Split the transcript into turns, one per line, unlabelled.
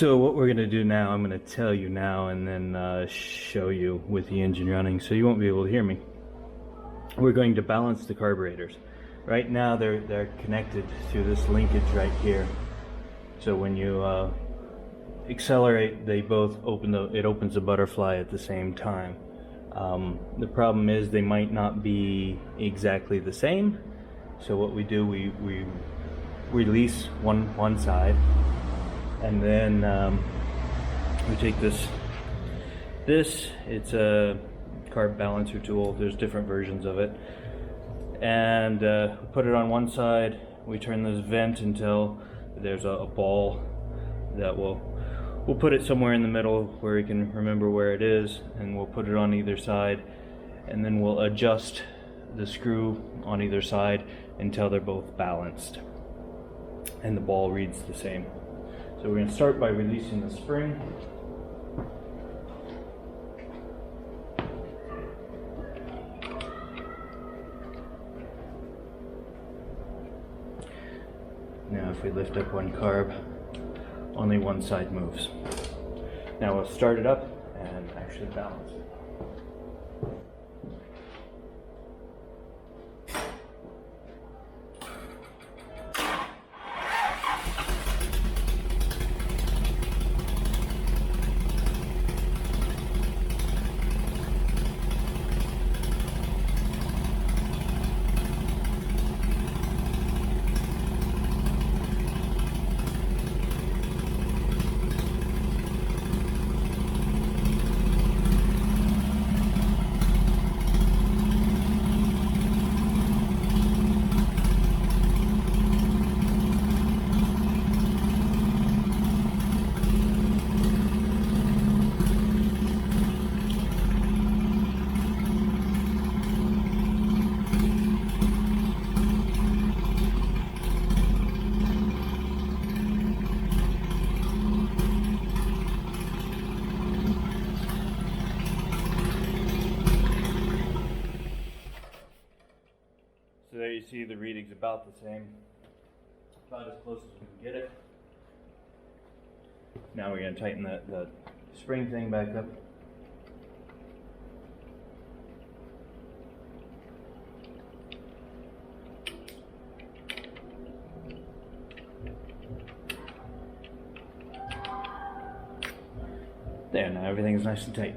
So what we're going to do now, I'm going to tell you now and then show you with the engine running, so you won't be able to hear me. We're going to balance the carburetors. Right now they're connected through this linkage right here. So when you accelerate, they both it opens the butterfly at the same time. The problem is they might not be exactly the same. So what we do, we release one side, and then we take this. It's a carb balancer tool. There's different versions of it, and put it on one side. We turn this vent until there's a ball that we'll put it somewhere in the middle where you can remember where it is, and we'll put it on either side, and then we'll adjust the screw on either side until they're both balanced and the ball reads the same. So we're going to start by releasing the spring. Now if we lift up one carb, only one side moves. Now we'll start it up and actually balance it. So there you see the reading's about the same, about as close as we can get it. Now we're going to tighten the spring thing back up. There, now everything is nice and tight.